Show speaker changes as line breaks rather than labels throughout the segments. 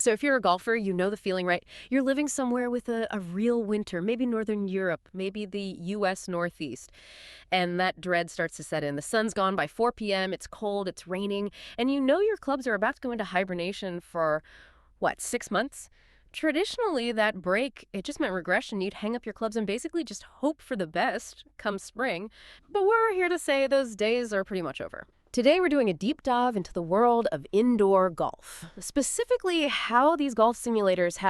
So if you're a golfer, you know the feeling, right? You're living somewhere with a real winter, maybe Northern Europe, maybe the U.S. Northeast, and that dread starts to set in. The sun's gone by 4 p.m., it's cold, it's raining, and you know your clubs are about to go into hibernation for, what, 6 months? Traditionally, that break, it just meant regression. You'd hang up your clubs and basically just hope for the best come spring. But we're here to say those days are pretty much over. Today, we're doing a deep dive into the world of indoor golf, specifically how these golf simulators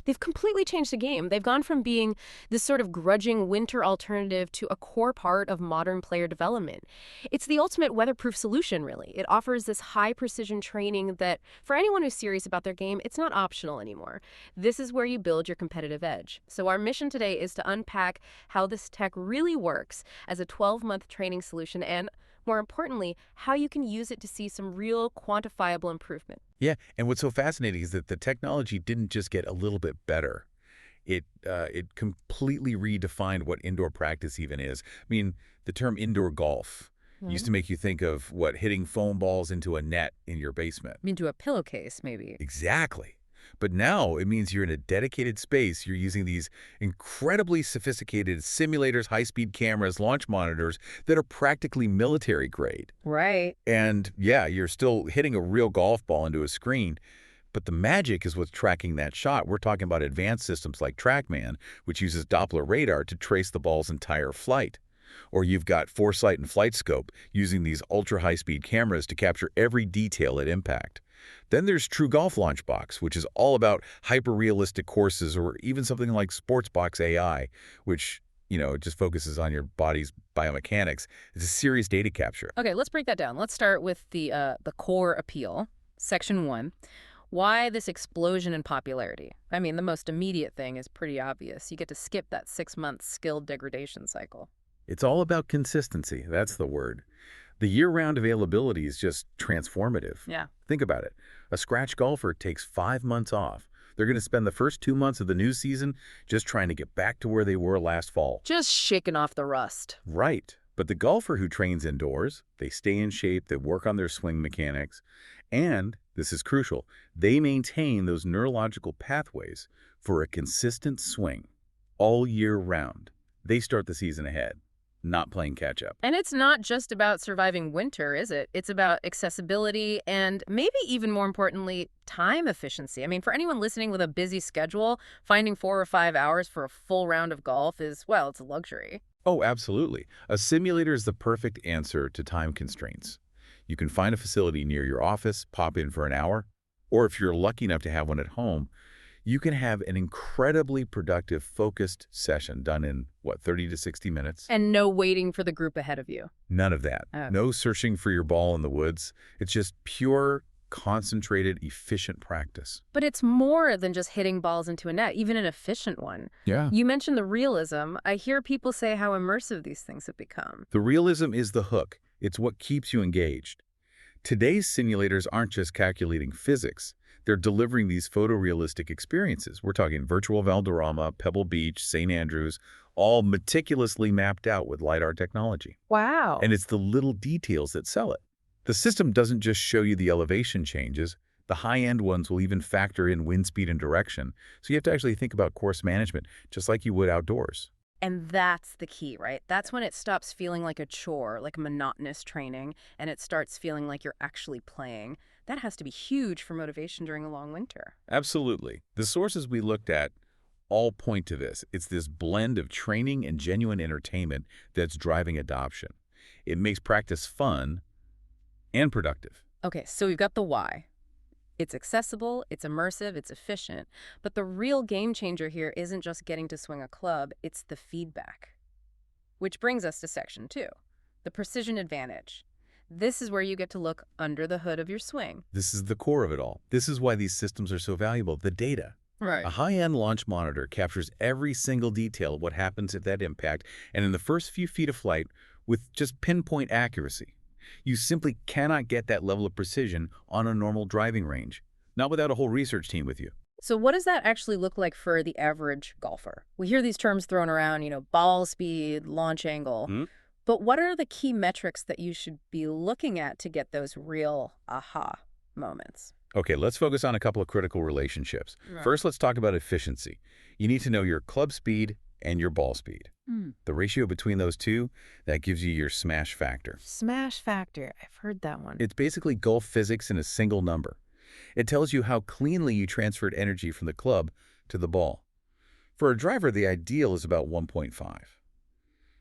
they've completely changed the game. They've gone from being this sort of grudging winter alternative to a core part of modern player development. It's the ultimate weatherproof solution, really. It offers this high-precision training that, for anyone who's serious about their game, it's not optional anymore. This is where you build your competitive edge. So our mission today is to unpack how this tech really works as a 12-month training solution and, more importantly, how you can use it to see some real quantifiable improvement.
Yeah, and what's so fascinating is that the technology didn't just get a little bit better. It completely redefined what indoor practice even is. I mean, the term indoor golf used to make you think of, hitting foam balls into a net in your basement.
Into a pillowcase, maybe.
Exactly. But now it means you're in a dedicated space. You're using these incredibly sophisticated simulators, high-speed cameras, launch monitors that are practically military grade.
Right.
And yeah, you're still hitting a real golf ball into a screen. But the magic is what's tracking that shot. We're talking about advanced systems like TrackMan, which uses Doppler radar to trace the ball's entire flight. Or you've got Foresight and FlightScope using these ultra-high-speed cameras to capture every detail at impact. Then there's TrueGolf LaunchBox, which is all about hyper-realistic courses, or even something like Sportsbox AI, which, just focuses on your body's biomechanics. It's a serious data capture.
Okay, let's break that down. Let's start with the core appeal, Section 1. Why this explosion in popularity? I mean, the most immediate thing is pretty obvious. You get to skip that 6-month skill degradation cycle.
It's all about consistency. That's the word. The year-round availability is just transformative.
Yeah.
Think about it. A scratch golfer takes 5 months off. They're going to spend the first 2 months of the new season just trying to get back to where they were last fall.
Just shaking off the rust.
Right. But the golfer who trains indoors, they stay in shape, they work on their swing mechanics, and, this is crucial, they maintain those neurological pathways for a consistent swing all year round. They start the season ahead, not playing catch-up.
And it's not just about surviving winter, is it? It's about accessibility and maybe even more importantly, time efficiency. I mean, for anyone listening with a busy schedule, finding 4 or 5 hours for a full round of golf is, well, it's a luxury.
Oh, absolutely. A simulator is the perfect answer to time constraints. You can find a facility near your office, pop in for an hour, or if you're lucky enough to have one at home, you can have an incredibly productive, focused session done in, 30 to 60 minutes?
And no waiting for the group ahead of you.
None of that.
Oh.
No searching for your ball in the woods. It's just pure, concentrated, efficient practice.
But it's more than just hitting balls into a net, even an efficient one.
Yeah.
You mentioned the realism. I hear people say how immersive these things have become.
The realism is the hook. It's what keeps you engaged. Today's simulators aren't just calculating physics. They're delivering these photorealistic experiences. We're talking virtual Valderrama, Pebble Beach, St. Andrews, all meticulously mapped out with LiDAR technology.
Wow.
And it's the little details that sell it. The system doesn't just show you the elevation changes. The high-end ones will even factor in wind speed and direction. So you have to actually think about course management, just like you would outdoors.
And that's the key, right? That's when it stops feeling like a chore, like monotonous training, and it starts feeling like you're actually playing. That has to be huge for motivation during a long winter.
Absolutely. The sources we looked at all point to this. It's this blend of training and genuine entertainment that's driving adoption. It makes practice fun and productive.
Okay, so we've got the why. It's accessible, it's immersive, it's efficient. But the real game changer here isn't just getting to swing a club, it's the feedback. Which brings us to Section 2, the precision advantage. This is where you get to look under the hood of your swing.
This is the core of it all. This is why these systems are so valuable, the data.
Right.
A high-end launch monitor captures every single detail of what happens at that impact and in the first few feet of flight with just pinpoint accuracy. You simply cannot get that level of precision on a normal driving range, not without a whole research team with you.
So what does that actually look like for the average golfer? We hear these terms thrown around, ball speed, launch angle. But what are the key metrics that you should be looking at to get those real aha moments?
Okay, let's focus on a couple of critical relationships.
Right.
First, let's talk about efficiency. You need to know your club speed and your ball speed.
Hmm.
The ratio between those two, that gives you your smash factor.
Smash factor. I've heard that one.
It's basically golf physics in a single number. It tells you how cleanly you transferred energy from the club to the ball. For a driver, the ideal is about 1.5.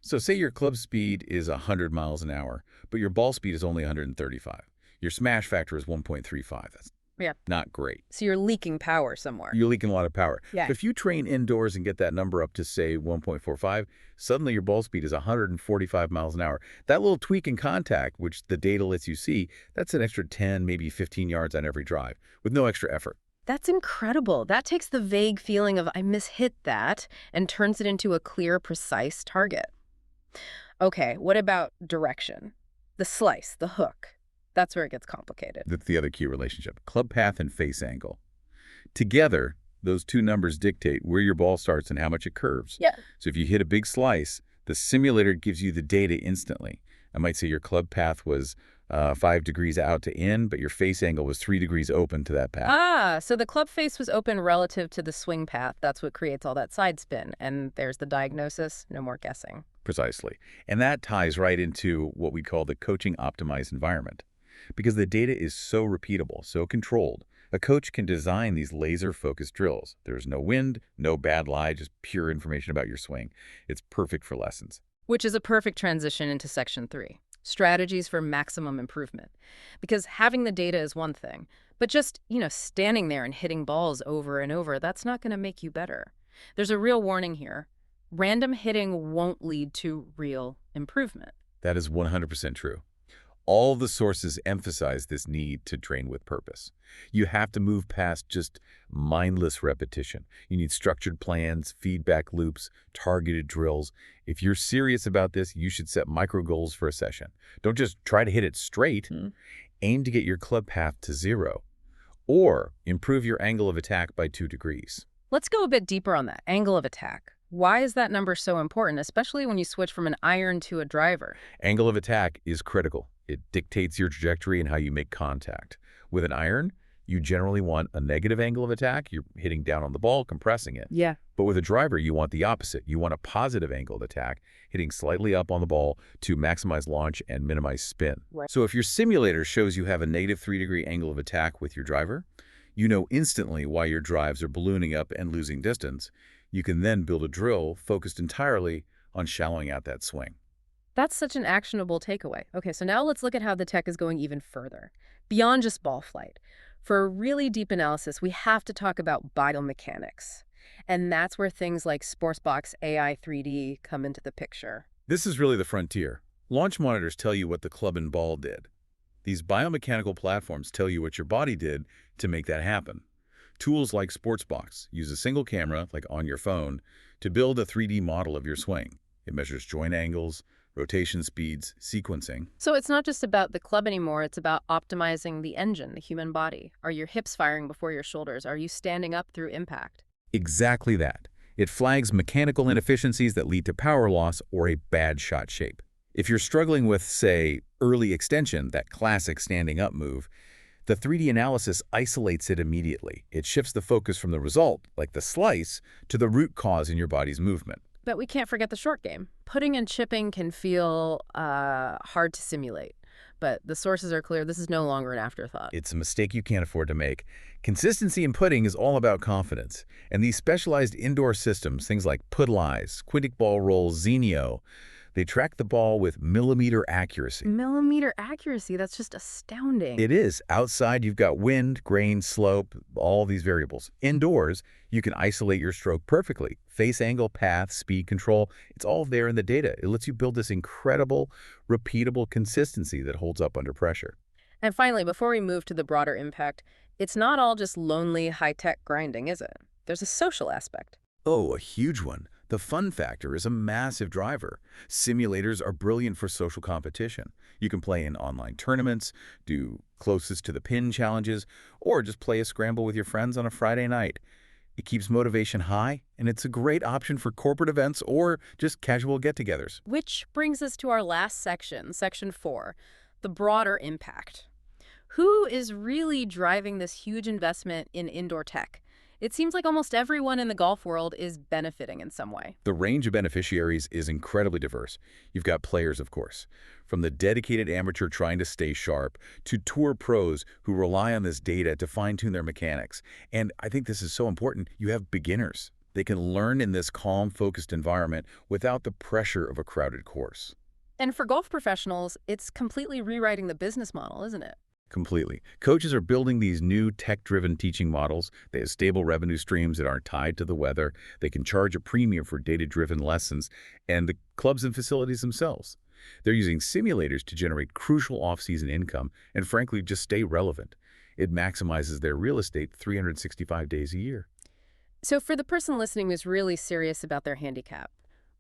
So say your club speed is 100 miles an hour, but your ball speed is only 135. Your smash factor is 1.35. That's
Yeah.
not great.
So you're leaking power somewhere.
You're leaking a lot of power.
Yeah.
So if you train indoors and get that number up to, say, 1.45, suddenly your ball speed is 145 miles an hour. That little tweak in contact, which the data lets you see, that's an extra 10, maybe 15 yards on every drive, with no extra effort.
That's incredible. That takes the vague feeling of I mishit that and turns it into a clear, precise target. Okay, what about direction? The slice, the hook. That's where it gets complicated.
That's the other key relationship, club path and face angle. Together, those two numbers dictate where your ball starts and how much it curves.
Yeah.
So if you hit a big slice, the simulator gives you the data instantly. I might say your club path was 5 degrees out to in, but your face angle was 3 degrees open to that path.
Ah, so the club face was open relative to the swing path. That's what creates all that side spin. And there's the diagnosis. No more guessing.
Precisely. And that ties right into what we call the coaching optimized environment. Because the data is so repeatable, so controlled, a coach can design these laser-focused drills. There's no wind, no bad lie, just pure information about your swing. It's perfect for lessons.
Which is a perfect transition into Section 3, strategies for maximum improvement. Because having the data is one thing, but just, standing there and hitting balls over and over, that's not going to make you better. There's a real warning here. Random hitting won't lead to real improvement.
That is 100% true. All the sources emphasize this need to train with purpose. You have to move past just mindless repetition. You need structured plans, feedback loops, targeted drills. If you're serious about this, you should set micro goals for a session. Don't just try to hit it straight. Aim to get your club path to 0. Or improve your angle of attack by 2 degrees.
Let's go a bit deeper on that, angle of attack. Why is that number so important, especially when you switch from an iron to a driver?
Angle of attack is critical. It dictates your trajectory and how you make contact. With an iron, you generally want a negative angle of attack. You're hitting down on the ball, compressing it.
Yeah.
But with a driver, you want the opposite. You want a positive angle of attack, hitting slightly up on the ball to maximize launch and minimize spin.
Right.
So if your simulator shows you have a negative 3-degree angle of attack with your driver, you know instantly why your drives are ballooning up and losing distance. You can then build a drill focused entirely on shallowing out that swing.
That's such an actionable takeaway. Okay, so now let's look at how the tech is going even further, beyond just ball flight. For a really deep analysis, we have to talk about biomechanics. And that's where things like Sportsbox AI 3D come into the picture.
This is really the frontier. Launch monitors tell you what the club and ball did. These biomechanical platforms tell you what your body did to make that happen. Tools like Sportsbox use a single camera, like on your phone, to build a 3D model of your swing. It measures joint angles, rotation speeds, sequencing.
So it's not just about the club anymore, it's about optimizing the engine, the human body. Are your hips firing before your shoulders? Are you standing up through impact?
Exactly that. It flags mechanical inefficiencies that lead to power loss or a bad shot shape. If you're struggling with, say, early extension, that classic standing up move, the 3D analysis isolates it immediately. It shifts the focus from the result, like the slice, to the root cause in your body's movement.
But we can't forget the short game. Putting and chipping can feel hard to simulate. But the sources are clear. This is no longer an afterthought.
It's a mistake you can't afford to make. Consistency in putting is all about confidence. And these specialized indoor systems, things like Puttalyze, Quintic Ball Roll, Zenio, they track the ball with millimeter accuracy.
Millimeter accuracy, that's just astounding.
It is. Outside, you've got wind, grain, slope, all these variables. Indoors, you can isolate your stroke perfectly. Face angle, path, speed control, it's all there in the data. It lets you build this incredible, repeatable consistency that holds up under pressure.
And finally, before we move to the broader impact, it's not all just lonely, high-tech grinding, is it? There's a social aspect.
Oh, a huge one. The fun factor is a massive driver. Simulators are brilliant for social competition. You can play in online tournaments, do closest to the pin challenges, or just play a scramble with your friends on a Friday night. It keeps motivation high, and it's a great option for corporate events or just casual get-togethers.
Which brings us to our last section, Section 4, the broader impact. Who is really driving this huge investment in indoor tech? It seems like almost everyone in the golf world is benefiting in some way.
The range of beneficiaries is incredibly diverse. You've got players, of course, from the dedicated amateur trying to stay sharp to tour pros who rely on this data to fine-tune their mechanics. And I think this is so important. You have beginners. They can learn in this calm, focused environment without the pressure of a crowded course.
And for golf professionals, it's completely rewriting the business model, isn't it?
Completely. Coaches are building these new tech-driven teaching models. They have stable revenue streams that aren't tied to the weather. They can charge a premium for data-driven lessons, and the clubs and facilities themselves. They're using simulators to generate crucial off-season income and, frankly, just stay relevant. It maximizes their real estate 365 days a year.
So for the person listening who's really serious about their handicap,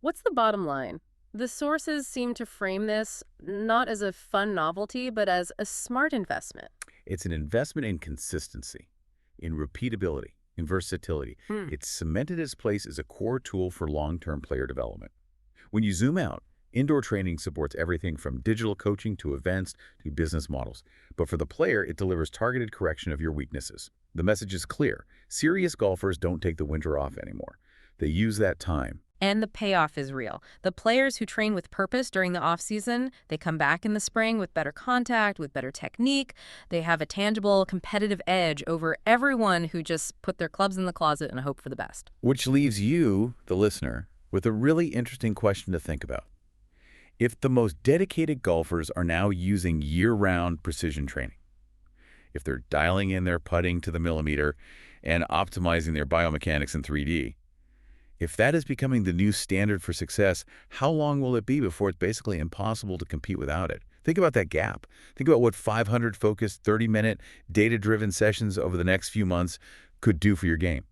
what's the bottom line? The sources seem to frame this not as a fun novelty, but as a smart investment.
It's an investment in consistency, in repeatability, in versatility. It's cemented its place as a core tool for long-term player development. When you zoom out, indoor training supports everything from digital coaching to events to business models. But for the player, it delivers targeted correction of your weaknesses. The message is clear. Serious golfers don't take the winter off anymore. They use that time.
And the payoff is real. The players who train with purpose during the off-season, they come back in the spring with better contact, with better technique. They have a tangible competitive edge over everyone who just put their clubs in the closet and hope for the best.
Which leaves you, the listener, with a really interesting question to think about. If the most dedicated golfers are now using year-round precision training, if they're dialing in their putting to the millimeter and optimizing their biomechanics in 3D, if that is becoming the new standard for success, how long will it be before it's basically impossible to compete without it? Think about that gap. Think about what 500 focused, 30-minute, data-driven sessions over the next few months could do for your game.